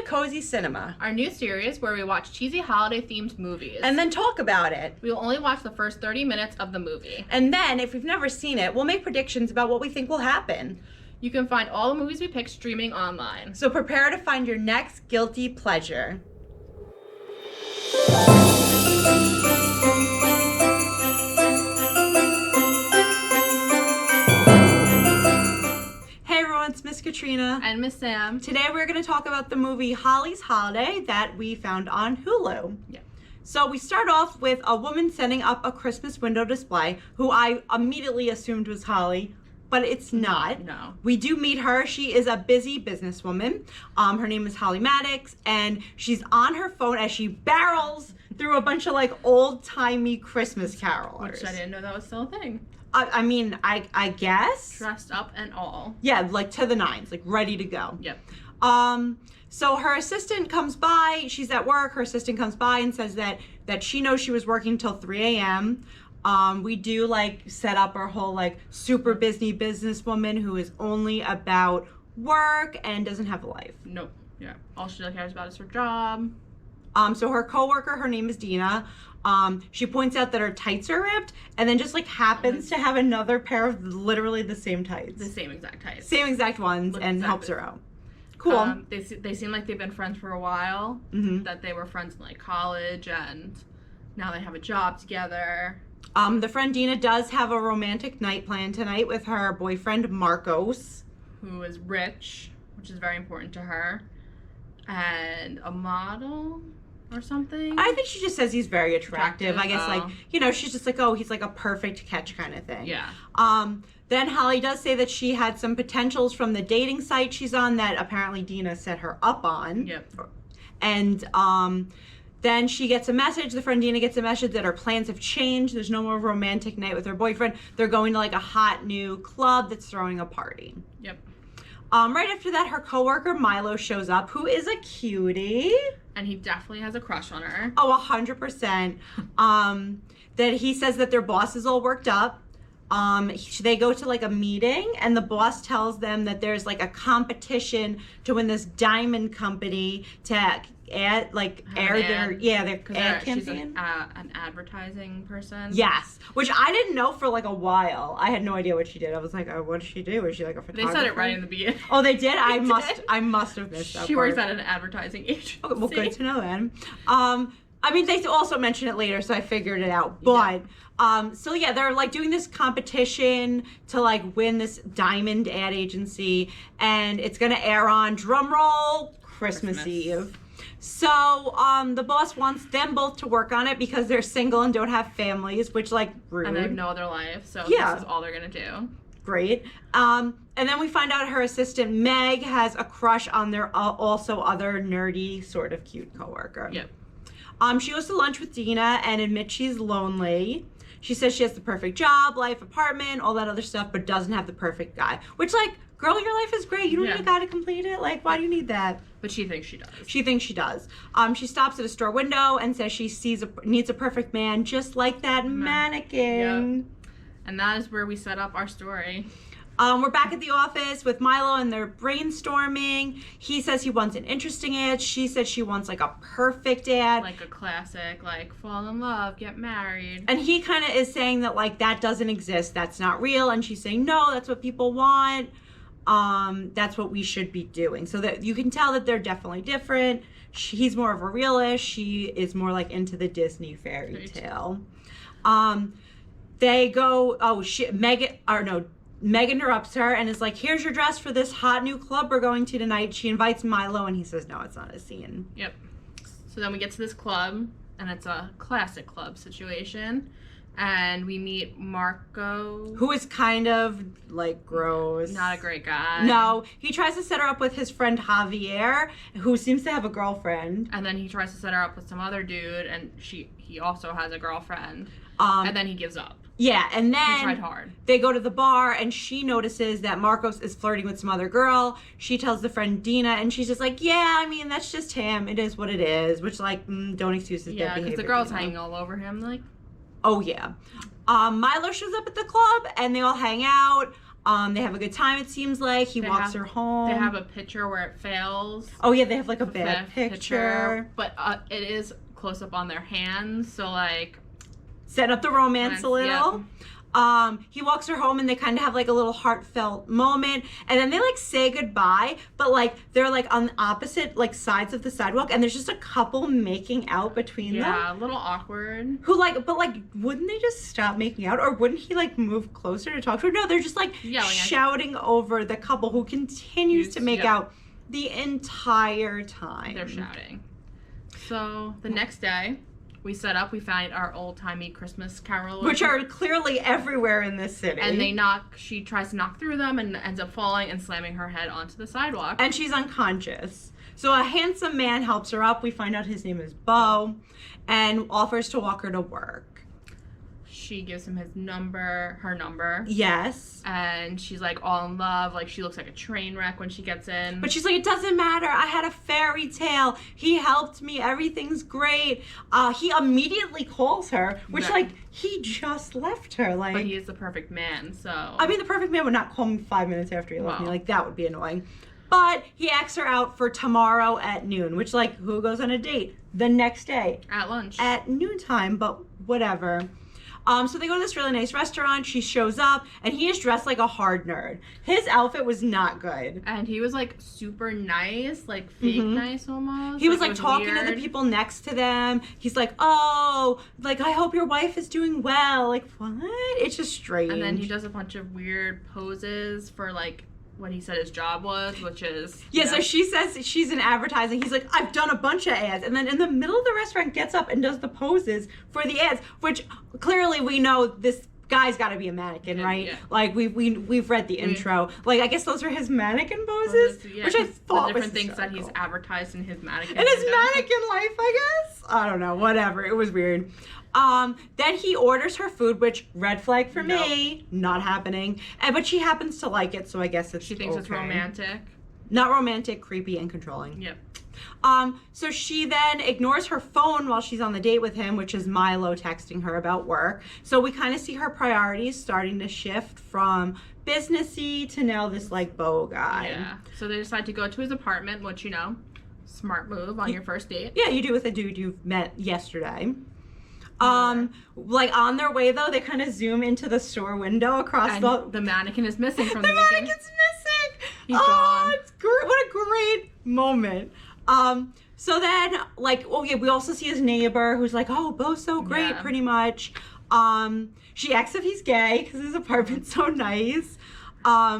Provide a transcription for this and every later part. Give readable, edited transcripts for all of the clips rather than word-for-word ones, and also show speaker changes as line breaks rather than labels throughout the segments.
Cozy Cinema,
our new series where we watch cheesy holiday-themed movies.
and then talk about it.
We will only watch the first 30 minutes of the movie.
And then, if we've never seen it, we'll make predictions about what we think will happen.
You can find all the movies we pick streaming online.
So prepare to find your next guilty pleasure. Hey everyone, it's Miss Katrina.
And Miss Sam.
Today we're going to talk about the movie Holly's Holiday that we found on Hulu.
Yeah.
So we start off with a woman setting up a Christmas window display, who I immediately assumed was Holly, but it's not.
No.
We do meet her. She is a busy businesswoman. Her name is Holly Maddox, and she's on her phone as she barrels through a bunch of like old-timey Christmas carolers.
Which I didn't know that was still a thing.
I mean, I guess.
Dressed up and all.
Yeah, like to the nines, like ready to go.
Yep.
So her assistant comes by. She's at work. Her assistant comes by and says that she knows she was working till 3 a.m. We do like set up our whole like super busy businesswoman who is only about work and doesn't have a life.
Nope. Yeah. All she cares about is her job.
So her coworker, her name is Dina. She points out that her tights are ripped, and then just like happens to have another pair of literally the same tights.
The same exact tights.
Same exact ones,
Look
and
exactly.
helps her out. Cool.
They seem like they've been friends for a while.
Mm-hmm.
That they were friends in like college, and now they have a job together.
The friend Dina does have a romantic night planned tonight with her boyfriend Marcos,
who is rich, which is very important to her, and a model or something.
I think she just says he's very attractive. I guess
oh.
like, you know, she's just like, oh, he's like a perfect catch kind of thing.
Yeah.
Then Holly does say that she had some potentials from the dating site she's on that apparently Dina set her up on.
Yep.
And then she gets a message, the friend Dina gets a message that her plans have changed. There's no more romantic night with her boyfriend. They're going to like a hot new club that's throwing a party.
Yep.
Right after that, her coworker Milo shows up, who is a cutie.
And he definitely has a crush on her.
Oh, 100%. That he says that their boss is all worked up. They go to like a meeting, and the boss tells them that there's like a competition to win this diamond company to air their ad campaign.
She's an advertising person.
Yes, which I didn't know for like a while. I had no idea what she did. I was like, oh, what does she do? Is she like a photographer?
They said it right in the beginning.
Oh, they did? I must have missed that
She
part.
works at an advertising agency.
Okay, well, good to know then. I mean, they also mention it later, so I figured it out. But, so yeah, they're like doing this competition to like win this diamond ad agency, and it's gonna air on, drum roll, Christmas Eve. So, the boss wants them both to work on it because they're single and don't have families, which like rude.
And they have no other life, so
Yeah.
this is all they're gonna do.
Great. And then we find out her assistant Meg has a crush on their also other nerdy, sort of cute coworker.
Yep.
She goes to lunch with Dina and admits she's lonely. She says she has the perfect job, life, apartment, all that other stuff, but doesn't have the perfect guy. Which, like, girl, your life is great. You don't need a guy to complete it. Like, why do you need that?
But she thinks she does.
She thinks she does. She stops at a store window and says she needs a perfect man just like that mannequin.
Yep. And that is where we set up our story.
We're back at the office with Milo, and they're brainstorming. He says he wants an interesting ad. She says she wants like a perfect ad.
Like a classic, like fall in love, get married.
And he kind of is saying that like that doesn't exist. That's not real. And she's saying, no, that's what people want. That's what we should be doing. So that you can tell that they're definitely different. He's more of a realist. She is more like into the Disney fairy tale. They go, Meg interrupts her and is like, here's your dress for this hot new club we're going to tonight. She invites Milo, and he says, no, it's not a scene.
Yep. So then we get to this club, and it's a classic club situation. And we meet Marco.
Who is kind of, like, gross.
Not a great guy.
No. He tries to set her up with his friend Javier, who seems to have a girlfriend.
And then he tries to set her up with some other dude, and he also has a girlfriend. And then he gives up.
Yeah, and then
he tried hard.
They go to the bar, and she notices that Marcos is flirting with some other girl. She tells the friend Dina, and she's just like, yeah, I mean, that's just him. It is what it is. Which, like, don't excuse his dead behavior.
Yeah, because the girl's hanging all over him, like.
Oh, yeah. Milo shows up at the club, and they all hang out. They have a good time, it seems like. He walks her home.
They have a picture where it fails.
Oh, yeah, they have, like, a bad picture.
But it is close up on their hands, so, like...
Set up the romance a little.
Yeah.
He walks her home and they kind of have like a little heartfelt moment, and then they like say goodbye, but like they're like on the opposite like sides of the sidewalk, and there's just a couple making out between them.
Yeah, a little awkward.
Who like, but like, wouldn't they just stop making out, or wouldn't he like move closer to talk to her? No, they're just like shouting over the couple who continues to make out the entire time.
They're shouting. So the next day, we set up, we find our old-timey Christmas carolers.
Which are clearly everywhere in this city.
And she tries to knock through them and ends up falling and slamming her head onto the sidewalk.
And she's unconscious. So a handsome man helps her up. We find out his name is Bo, and offers to walk her to work.
She gives him her number.
Yes.
And she's like all in love. Like she looks like a train wreck when she gets in.
But she's like, it doesn't matter. I had a fairy tale. He helped me. Everything's great. He immediately calls her, which like he just left her. Like,
but he is the perfect man. So
I mean, the perfect man would not call me 5 minutes after he left me. Like that would be annoying. But he asks her out for tomorrow at noon, which like who goes on a date the next day
at lunch
at noontime? But whatever. So they go to this really nice restaurant. She shows up, and he is dressed like a hard nerd. His outfit was not good.
And he was, like, super nice, like, fake nice almost.
He was, like talking to the people next to them. He's like, oh, like, I hope your wife is doing well. Like, what? It's just strange.
And then he does a bunch of weird poses for, like, what he said his job was, which is...
Yeah, so she says she's in advertising. He's like, I've done a bunch of ads. And then in the middle of the restaurant gets up and does the poses for the ads, which clearly we know this guy's got to be a mannequin, right? Yeah. Like, we've read the intro. Like, I guess those are his mannequin poses, which I thought
the different things that he's advertised in his mannequin.
In his mannequin life, I guess? I don't know, whatever. It was weird. Then he orders her food, which red flag for me, not happening. But she happens to like it, so I guess
she thinks it's romantic.
Not romantic, creepy, and controlling.
Yep.
So she then ignores her phone while she's on the date with him, which is Milo texting her about work. So we kind of see her priorities starting to shift from businessy to now this like beau guy.
Yeah. So they decide to go to his apartment, which, you know, smart move on your first date.
Yeah, you do with a dude you've met yesterday. Like on their way though, they kind of zoom into the store window across
the mannequin is missing from the
beginning. The mannequin's missing.
He's gone.
It's great. What a great moment. So then, like, oh yeah, we also see his neighbor who's like, oh, Bo's so great, pretty much. She asks if he's gay because his apartment's so nice.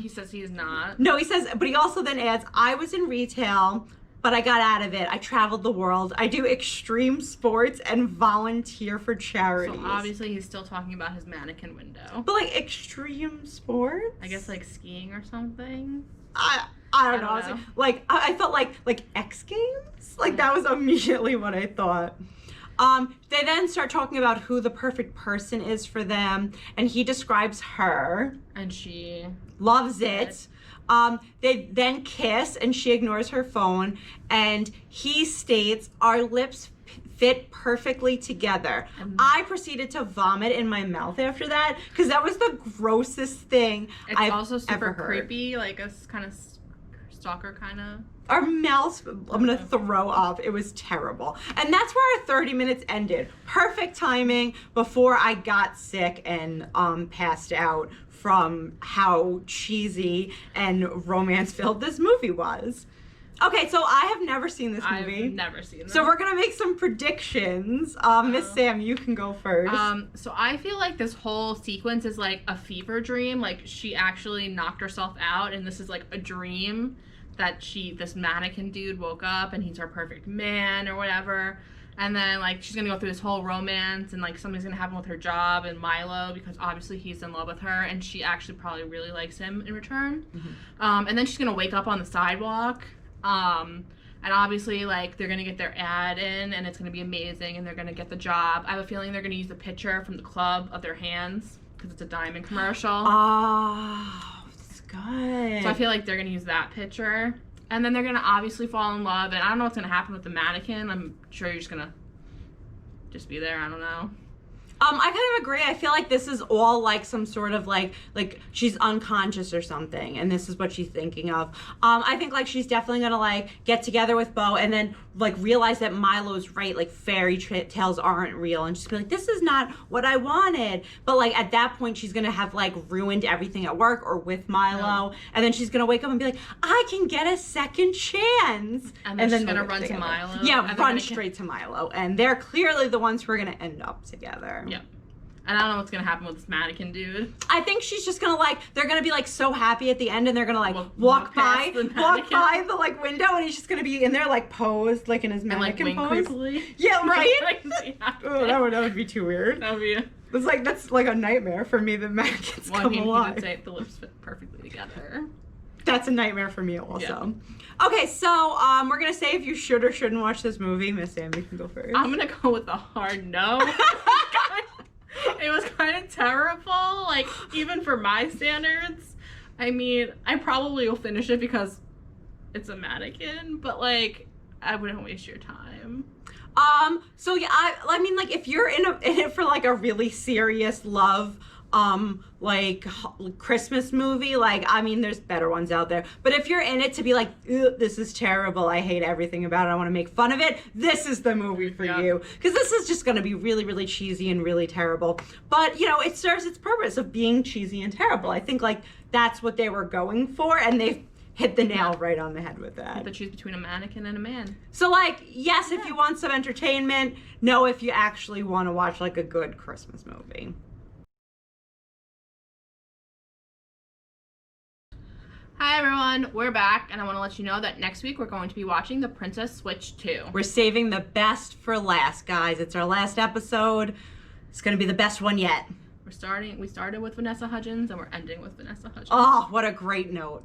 He says he's not.
No, he says, but he also then adds, I was in retail, but I got out of it. I traveled the world. I do extreme sports and volunteer for charities.
So obviously he's still talking about his mannequin window.
But like extreme sports?
I guess like skiing or something.
I don't know. Like I felt like X Games. Like that was immediately what I thought. They then start talking about who the perfect person is for them, and he describes her.
And she
loves it. They then kiss, and she ignores her phone, and he states, our lips fit perfectly together. I proceeded to vomit in my mouth after that, because that was the grossest thing I've
also super
ever heard.
Creepy, like a kind of stalker kind of.
Our mouths, I'm gonna throw up. It was terrible. And that's where our 30 minutes ended. Perfect timing before I got sick and passed out from how cheesy and romance-filled this movie was. Okay, so I have never seen this movie.
I've never seen it.
So we're gonna make some predictions. Miss Sam, you can go first.
So I feel like this whole sequence is like a fever dream. Like she actually knocked herself out, and this is like a dream that this mannequin dude woke up and he's her perfect man or whatever. And then, like, she's gonna go through this whole romance, and, like, something's gonna happen with her job and Milo, because obviously he's in love with her, and she actually probably really likes him in return. And then she's gonna wake up on the sidewalk, and obviously, like, they're gonna get their ad in, and it's gonna be amazing, and they're gonna get the job. I have a feeling they're gonna use the picture from the club of their hands, because it's a diamond commercial.
Oh, that's good.
So I feel like they're gonna use that picture. And then they're going to obviously fall in love. And I don't know what's going to happen with the mannequin. I'm sure you're just going to be there. I don't know.
I kind of agree. I feel like this is all like some sort of like she's unconscious or something, and this is what she's thinking of. I think like she's definitely gonna like get together with Bo and then like realize that Milo's right, like fairy tales aren't real, and just be like, this is not what I wanted. But like at that point, she's gonna have like ruined everything at work or with Milo, and then she's gonna wake up and be like, I can get a second chance.
And then she's gonna run to Milo.
Yeah, run straight to Milo, and they're clearly the ones who are gonna end up together.
Yeah. And I don't know what's gonna happen with this mannequin dude.
I think she's just gonna like, they're gonna be like so happy at the end, and they're gonna like
walk
by
the
like window, and he's just gonna be in there like posed like in his mannequin
and, like,
pose.
creepily.
Yeah, right.
Oh,
that would be too weird.
That would be.
That's like a nightmare for me. The mannequins come alive.
He did say the lips fit perfectly together.
That's a nightmare for me also.
Yeah.
Okay, so we're gonna say if you should or shouldn't watch this movie. Miss Sammy can go first.
I'm gonna go with a hard no. It was kind of terrible, like even for my standards. I mean, I probably will finish it because it's a mannequin, but like I wouldn't waste your time.
So yeah, I mean, like if you're in it for like a really serious love, like Christmas movie, like I mean, there's better ones out there. But if you're in it to be like, this is terrible, I hate everything about it, I want to make fun of it, this is the movie for you, because this is just going to be really, really cheesy and really terrible. But you know, it serves its purpose of being cheesy and terrible. I think like that's what they were going for, and they've hit the nail right on the head with that. You
have to choose between a mannequin and a man.
So like, yes, if you want some entertainment, no, if you actually want to watch like a good Christmas movie.
Hi everyone, we're back, and I want to let you know that next week we're going to be watching The Princess Switch 2.
We're saving the best for last, guys. It's our last episode. It's going to be the best one yet.
We started with Vanessa Hudgens, and we're ending with Vanessa Hudgens.
Oh, what a great note.